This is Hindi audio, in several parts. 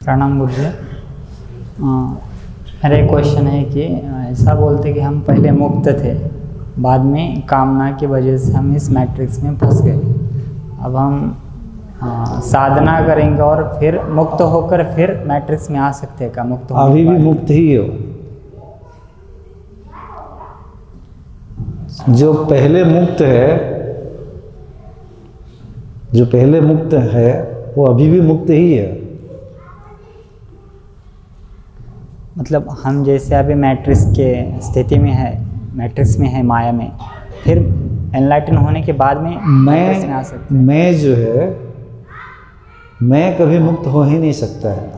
प्रणाम गुरु जी। मेरा एक क्वेश्चन है कि ऐसा बोलते कि हम पहले मुक्त थे, बाद में कामना की वजह से हम इस मैट्रिक्स में फंस गए। अब हम साधना करेंगे और फिर मुक्त होकर फिर मैट्रिक्स में आ सकते हैं क्या? मुक्त होने अभी के भी बाद? मुक्त ही हो। जो पहले मुक्त है वो अभी भी मुक्त ही है। मतलब हम जैसे अभी मैट्रिक्स के स्थिति में है, मैट्रिक्स में है माया में, फिर एनलाइटन होने के बाद में मैट्रिक्स में आ सकते हैं। मैं जो है मैं कभी मुक्त हो ही नहीं सकता है।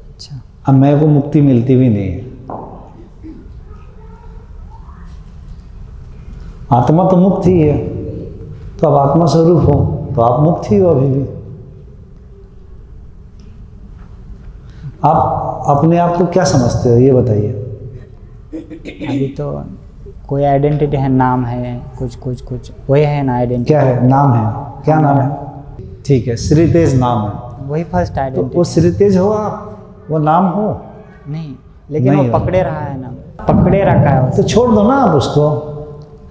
अच्छा, अब मैं को मुक्ति मिलती भी नहीं है। आत्मा तो मुक्त ही है, तो अब आत्मा स्वरूप हो तो आप मुक्त ही हो अभी भी। आप अपने आप को क्या समझते हो ये बताइए। अभी तो कोई आइडेंटिटी है, नाम है, कुछ वही है ना आइडेंटिटी। क्या है? नाम है। क्या नाम है? ठीक है, श्रीतेज नाम है। वही फर्स्ट तो आइडेंटिटी। वो श्रीतेज हो आप, वो नाम हो नहीं, लेकिन नहीं वो हो। पकड़े रहा है ना, पकड़े रखा है तो उसे। छोड़ दो ना आप उसको।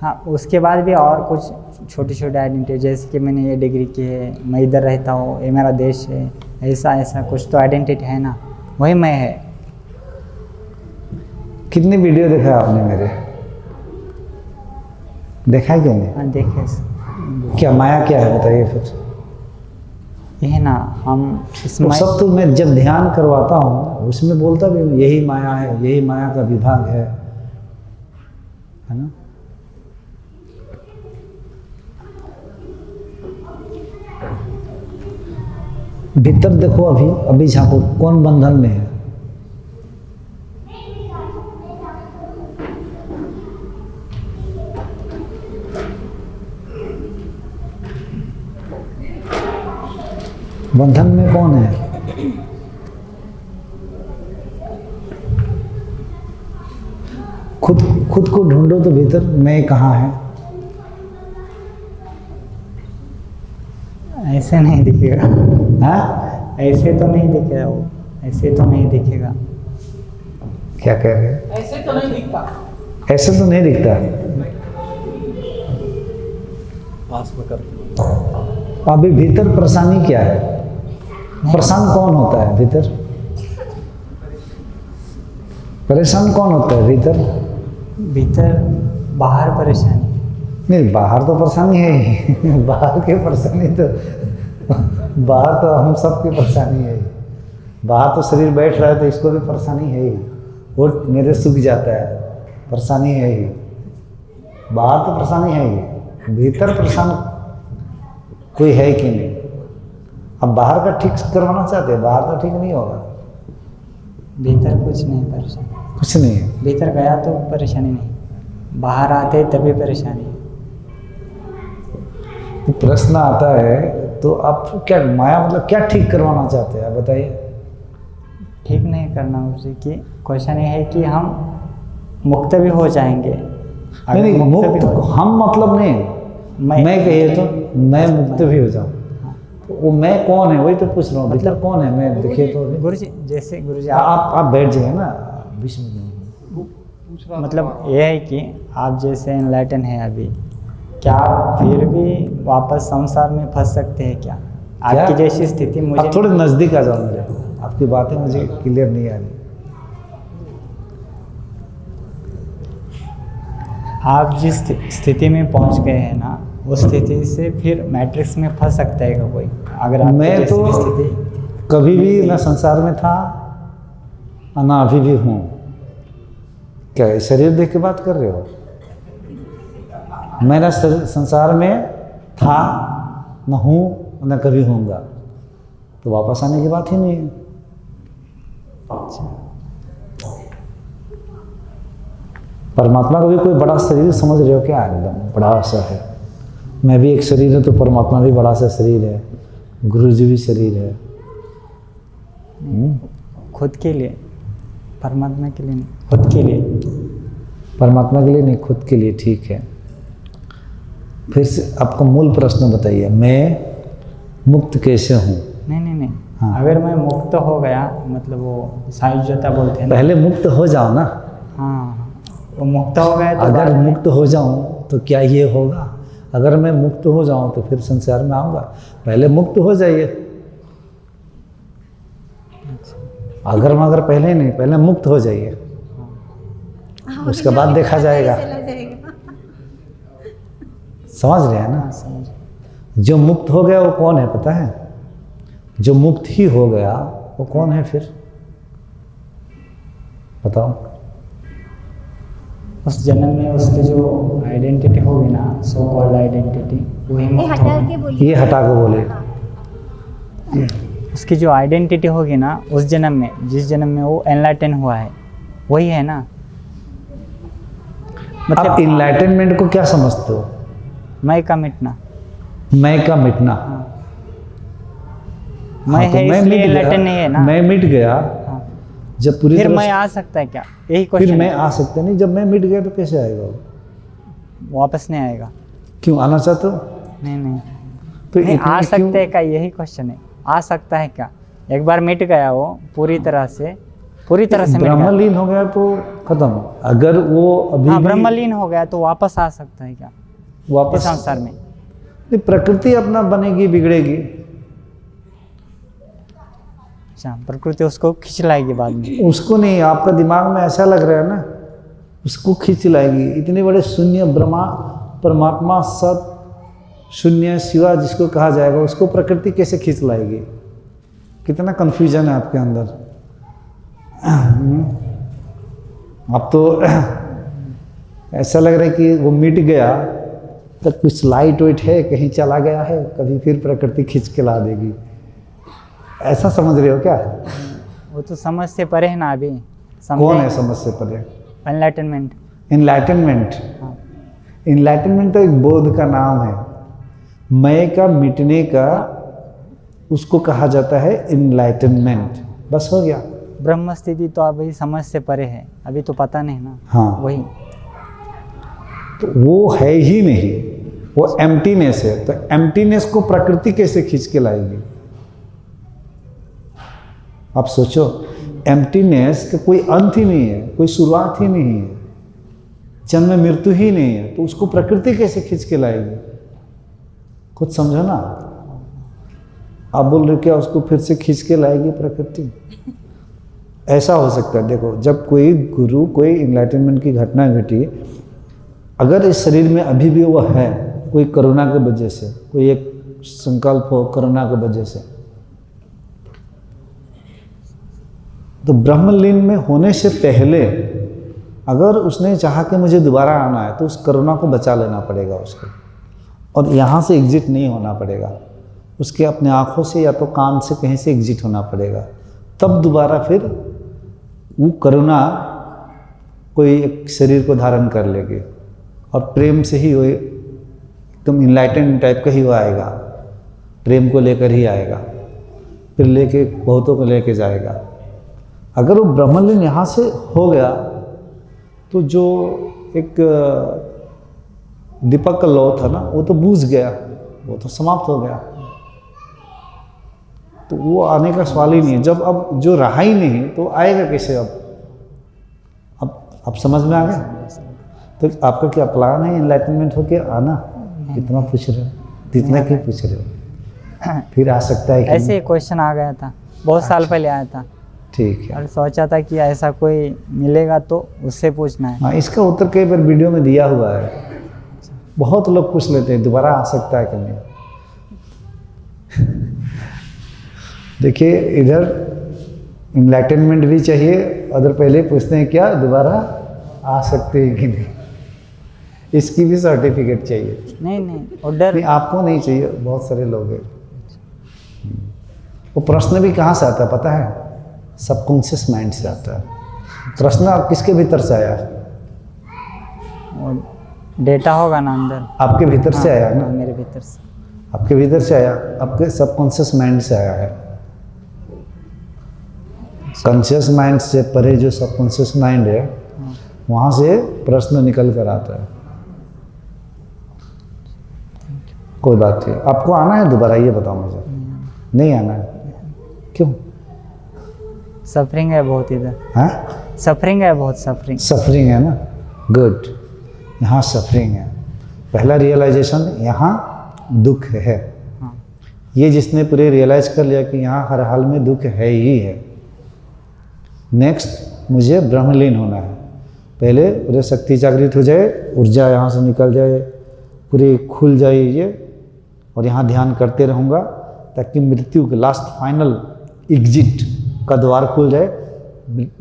हाँ, उसके बाद भी और कुछ छोटी छोटी आइडेंटिटी, जैसे कि मैंने ये डिग्री की है, मैं इधर रहता हूँ, ये मेरा देश है, ऐसा कुछ तो आइडेंटिटी है ना, वही मैं है। कितनी वीडियो देखा है आपने मेरे? देखा है कि नहीं? हाँ, देखे। क्या माया क्या है बताइए फिर। ये है ना, हम इस तो सब तो मैं जब ध्यान करवाता हूँ उसमें बोलता भी हूँ यही माया है, यही माया का विभाग है ना। भीतर देखो, अभी झांको, कौन बंधन में है? बंधन में कौन है? खुद को ढूंढो तो भीतर मैं कहाँ है? ऐसे नहीं दिखेगा। हाँ, ऐसे तो नहीं दिखेगा वो, ऐसे तो नहीं दिखेगा। क्या कह रहे हैं? ऐसे तो नहीं दिखता। ऐसे तो नहीं दिखता। पास में कर। अभी भीतर परेशानी क्या है? परेशान कौन होता है भीतर? परेशान कौन होता है भीतर? भीतर बाहर परेशानी। नहीं, बाहर तो परेशानी है ही। बाहर की परेशानी तो बाहर तो हम सब की परेशानी है ही। बाहर तो शरीर बैठ रहा है तो इसको भी परेशानी है ही। वो मेरे सूख जाता है, परेशानी है ही। बाहर तो परेशानी है ही, भीतर परेशान कोई है कि नहीं? अब बाहर का ठीक करवाना चाहते हैं, बाहर तो ठीक नहीं होगा। भीतर कुछ नहीं परेशानी, कुछ नहीं है। भीतर गया तो परेशानी नहीं, बाहर आते तभी परेशानी। तो प्रश्न आता है तो आप क्या माया मतलब क्या ठीक करवाना चाहते हैं आप बताइए। ठीक नहीं करना उसे, कि क्वेश्चन ये है कि हम मुक्त भी हो जाएंगे। अगर नहीं, भी मुक्त हो- हम मतलब नहीं, मैं कहिए तो मैं मुक्त भी हो जाऊं। तो वो मैं कौन है वही तो पूछ रहा हूँ। मतलब कौन है मैं? देखिए तो गुरुजी, जैसे गुरुजी आप बैठ जाइए ना बीच में। मतलब ये है कि आप जैसे एनलाइटन है अभी, क्या आप फिर भी वापस संसार में फंस सकते हैं क्या? आपकी जैसी स्थिति मुझे आप थोड़े नज़दीक आ जाओ मेरे, आपकी बातें मुझे क्लियर नहीं आ रही। आप जिस स्थिति में पहुंच गए हैं ना, उस स्थिति से फिर मैट्रिक्स में फंस सकता है क्या कोई? अगर आपकी मैं जैसी तो स्थिति कभी भी ना संसार में था और ना अभी भी हूँ। क्या ये शरीर देख के बात कर रहे हो? मैं ना संसार में था, न हूँ, न कभी होऊंगा, तो वापस आने की बात ही नहीं है। परमात्मा का भी कोई बड़ा शरीर समझ रहे हो क्या? एकदम बड़ा सा है। मैं भी एक शरीर है तो परमात्मा भी बड़ा सा शरीर है, गुरु जी भी शरीर है। खुद के लिए, परमात्मा के लिए नहीं, खुद के लिए। परमात्मा के लिए नहीं, खुद के लिए। ठीक है, फिर से आपका मूल प्रश्न बताइए। मैं मुक्त कैसे हूँ? नहीं नहीं नहीं, हाँ। अगर मैं मुक्त हो गया, मतलब वो सायुज्यता बोलते हैं ना। पहले मुक्त हो जाओ ना। हाँ, वो मुक्त हो गया तो अगर बाद में- मुक्त हो जाऊं तो क्या ये होगा? अगर मैं मुक्त हो जाऊं तो फिर संसार में आऊंगा। पहले मुक्त हो जाइए। अगर मगर पहले नहीं, पहले मुक्त हो जाइए, उसके बाद देखा जाएगा। समझ रहे हैं ना? हाँ, समझ। जो मुक्त हो गया वो कौन है पता है? जो मुक्त ही हो गया वो कौन है फिर? बताओ। उस जन्म में उसकी जो आइडेंटिटी होगी ना, सो कॉल्ड आइडेंटिटी, वही ये मुक्त हटा होगी। के बोलिए। ये हटा के बोले। उसकी जो आइडेंटिटी होगी ना उस जन्म में, जिस जन्म में वो एनलाइटन हुआ है, वही है ना। आप इनलाइटनमेंट को क्या समझते हो? मैं का मिटना। मैं का मिटना। मैं हाँ, तो है मैं इसलिए मिट गया, एनलाइटन नहीं है ना। मैं मिट गया। हाँ। जब पूरी फिर तरह मैं से- आ सकता है क्या? यही फिर क्वेश्चन मैं आ सकता नहीं। जब मैं मिट गया तो कैसे आएगा वो? वापस नहीं आएगा। क्यों आना चाहते हो? नहीं नहीं, तो नहीं इतने आ क्यों- सकते हैं क्या, यही क्वेश्चन है। आ सकता है क्या? एक बार मिट गया वो पूरी तरह से मिट गया। ब्रह्मलीन हो गया तो खत्म। अगर वो अभी हाँ, भी ब्रह्मलीन हो गया तो वापस आ सकता है क्या इस वापस संसार में? नहीं, प्रकृति अपना बनेगी, बिगड़ेगी। अच्छा, प्रकृति उसको खींच लाएगी बाद में। उसको नहीं, आपका दिमाग में ऐसा लग रहा है ना, उसको खींच लाएगी। इतने बड़े शून्य ब्रह्मा, परमात्मा, सत, शून्य, शिवा जिसको कहा जाएगा, उसको प्रकृति कैसे खींच लाएगी? कितना कंफ्यूजन है आपके अंदर। अब तो ऐसा लग रहा है कि वो मिट गया तो कुछ लाइट वाइट है, कहीं चला गया है, कभी फिर प्रकृति खींच के ला देगी। ऐसा समझ रहे हो क्या? वो तो समझ से परे है ना अभी। कौन है समझ से परे? एनलाइटनमेंट। इनलाइटनमेंट। हाँ। इनलाइटनमेंट तो एक बोध का नाम है। मैं का मिटने का उसको कहा जाता है इनलाइटनमेंट। बस हो गया। ब्रह्म स्थिति तो अभी समझ से परे है, अभी तो पता नहीं ना। हाँ। वही तो वो है ही नहीं, वो एम्प्टीनेस है। तो एम्प्टीनेस को प्रकृति कैसे खींच के लाएगी? आप सोचो, एम्प्टीनेस का कोई अंत ही नहीं है, कोई शुरुआत ही नहीं है, जन्म मृत्यु ही नहीं है, तो उसको प्रकृति कैसे खींच के लाएगी? कुछ समझो ना। आप बोल रहे हो क्या उसको फिर से खींच के लाएगी प्रकृति? ऐसा हो सकता है। देखो, जब कोई गुरु, कोई इनलाइटनमेंट की घटना घटी, अगर इस शरीर में अभी भी वो है, कोई कोरोना की वजह से, कोई एक संकल्प हो कोरोना की वजह से, तो ब्रह्मलीन में होने से पहले अगर उसने चाहा कि मुझे दोबारा आना है, तो उस कोरोना को बचा लेना पड़ेगा उसको, और यहाँ से एग्जिट नहीं होना पड़ेगा। उसके अपने आँखों से या तो कान से कहीं से एग्जिट होना पड़ेगा, तब दोबारा फिर वो कोरोना कोई एक शरीर को धारण कर लेगी, और प्रेम से ही वो एकदम इनलाइटन टाइप का ही वो आएगा, प्रेम को लेकर ही आएगा, फिर लेके बहुतों को लेके जाएगा। अगर वो ब्रह्मलीन यहाँ से हो गया तो जो एक दीपक का लौ था ना, वो तो बुझ गया, वो तो समाप्त हो गया। तो वो आने का सवाल ही नहीं है। जब अब जो रहा ही नहीं तो आएगा कैसे? अब समझ में आ गया? तो आपका क्या प्लान है इनलाइटनमेंट होके आना? कितना पूछ रहे हो? इतना क्यों पूछ रहे हो? फिर आ सकता है कि ऐसे ही क्वेश्चन आ गया था, बहुत साल पहले आया था, ठीक है। और सोचा था कि ऐसा कोई मिलेगा तो उससे पूछना है। हाँ, इसका उत्तर कई बार वीडियो में दिया हुआ है। बहुत लोग पूछ लेते हैं दोबारा आ सकता है कि नहीं। देखिए, इधर इनलाइटनमेंट भी चाहिए, उधर पहले पूछते हैं क्या दोबारा आ सकते हैं कि नहीं। इसकी भी सर्टिफिकेट चाहिए। नहीं नहीं, और डर नहीं, आपको नहीं चाहिए, बहुत सारे लोग हैं। वो प्रश्न भी कहाँ से आता है पता है? सबकॉन्शियस माइंड से आता है। प्रश्न आप किसके भीतर से आया? और डेटा होगा ना अंदर। आपके भीतर से आया ना? मेरे भीतर से। आपके भीतर से आया, आपके सबकॉन्शियस माइंड से आया है। कॉन्शियस माइंड से परे जो सबकॉन्शियस माइंड है, वहाँ से प्रश्न निकल कर आता है। कोई बात नहीं। आपको आना है दोबारा, ये बताओ मुझे। नहीं आना है? क्यों? सफरिंग है बहुत इधर, हाँ, सफरिंग है बहुत, सफरिंग। सफरिंग है ना, गुड। यहाँ सफरिंग है, पहला रियलाइजेशन यहाँ दुख है। हाँ, ये जिसने पूरे रियलाइज कर लिया कि यहाँ हर हाल में दुख है ही है, नेक्स्ट मुझे ब्रह्मलीन होना है। पहले पूरे शक्ति जागृत हो जाए, ऊर्जा यहाँ से निकल जाए, पूरी खुल जाए ये, और यहाँ ध्यान करते रहूँगा ताकि मृत्यु के लास्ट फाइनल एग्जिट का द्वार खुल जाए।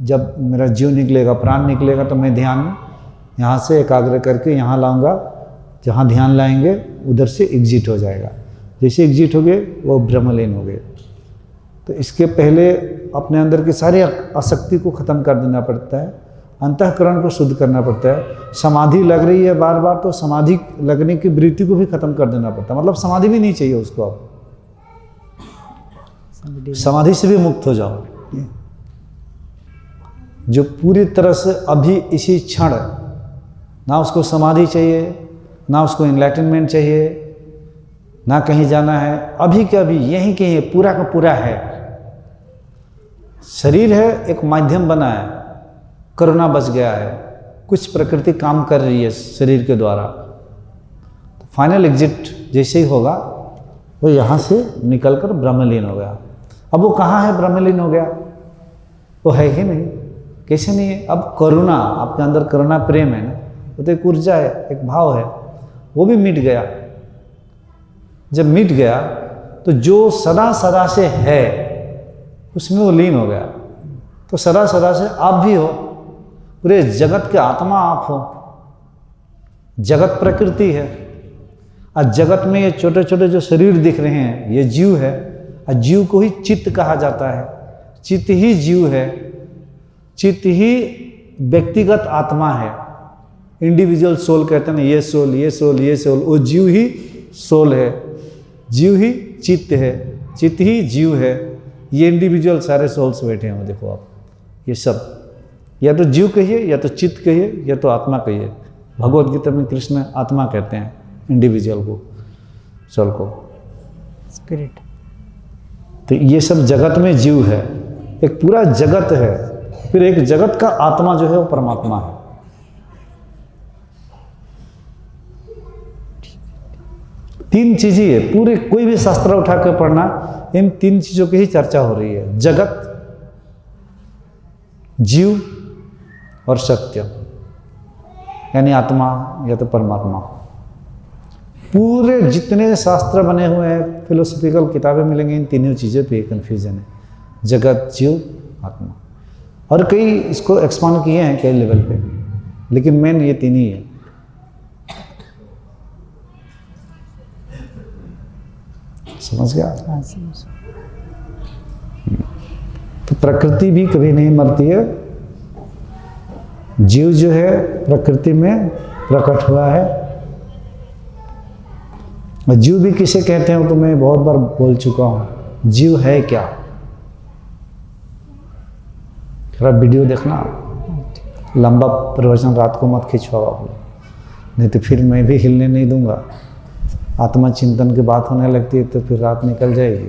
जब मेरा जीव निकलेगा, प्राण निकलेगा, तो मैं ध्यान यहाँ से एकाग्र करके यहाँ लाऊंगा, जहाँ ध्यान लाएंगे उधर से एग्जिट हो जाएगा। जैसे एग्जिट हो गए वो ब्रह्मलीन हो गए। तो इसके पहले अपने अंदर की सारी आसक्ति को ख़त्म कर देना पड़ता है, अंतःकरण को शुद्ध करना पड़ता है। समाधि लग रही है बार बार, तो समाधि लगने की वृत्ति को भी खत्म कर देना पड़ता है, मतलब समाधि भी नहीं चाहिए उसको। अब समाधि से भी मुक्त हो जाओ, जो पूरी तरह से अभी इसी क्षण, ना उसको समाधि चाहिए, ना उसको एनलाइटनमेंट चाहिए, ना कहीं जाना है, अभी के अभी यहीं के ये पूरा का पूरा है। शरीर है एक माध्यम बना है, कोरोना बच गया है, कुछ प्रकृति काम कर रही है शरीर के द्वारा। तो फाइनल एग्जिट जैसे ही होगा वो यहाँ से निकलकर ब्रह्मलीन हो गया। अब वो कहाँ है ब्रह्मलीन हो गया? वो है ही नहीं। कैसे नहीं है? अब करुणा, आपके अंदर करुणा प्रेम है ना, वो तो एक ऊर्जा है, एक भाव है, वो भी मिट गया। जब मिट गया तो जो सदा सदा से है उसमें वो लीन हो गया। तो सदा सदा से आप भी हो, पूरे जगत के आत्मा आप हो। जगत प्रकृति है, और जगत में ये छोटे छोटे जो शरीर दिख रहे हैं ये जीव है, और जीव को ही चित्त कहा जाता है। चित्त ही जीव है, चित्त ही व्यक्तिगत आत्मा है। इंडिविजुअल सोल कहते हैं ना, ये सोल, ये सोल, ये सोल, वो जीव ही सोल है, जीव ही चित्त है, चित्त ही जीव है। ये इंडिविजुअल सारे सोल्स बैठे हैं, देखो आप, ये सब या तो जीव कहिए, या तो चित्त कहिए, या तो आत्मा कहिए। भगवत गीता में कृष्ण आत्मा कहते हैं इंडिविजुअल को, सोल को, स्पिरिट। तो ये सब जगत में जीव है, एक पूरा जगत है, फिर एक जगत का आत्मा जो है वो परमात्मा है। तीन चीजें है, पूरे कोई भी शास्त्र उठा कर पढ़ना, इन तीन चीजों की ही चर्चा हो रही है, जगत, जीव और सत्य, यानी आत्मा या तो परमात्मा। पूरे जितने शास्त्र बने हुए हैं, फिलोसफिकल किताबें मिलेंगी, इन तीनों चीज़ों पे कन्फ्यूजन है, जगत, जीव, आत्मा। और कई इसको एक्सपांड किए हैं कई लेवल पे, लेकिन मेन ये तीन ही है। समझ गया? हाँ, समझ। तो प्रकृति भी कभी नहीं मरती है। जीव जो है प्रकृति में प्रकट हुआ है। जीव भी किसे कहते हैं तो मैं बहुत बार बोल चुका हूं। जीव है क्या? थोड़ा वीडियो देखना, लंबा प्रवचन रात को मत खिंचवाओ आप लोग, नहीं तो फिर मैं भी हिलने नहीं दूंगा। आत्मा चिंतन की बात होने लगती है तो फिर रात निकल जाएगी।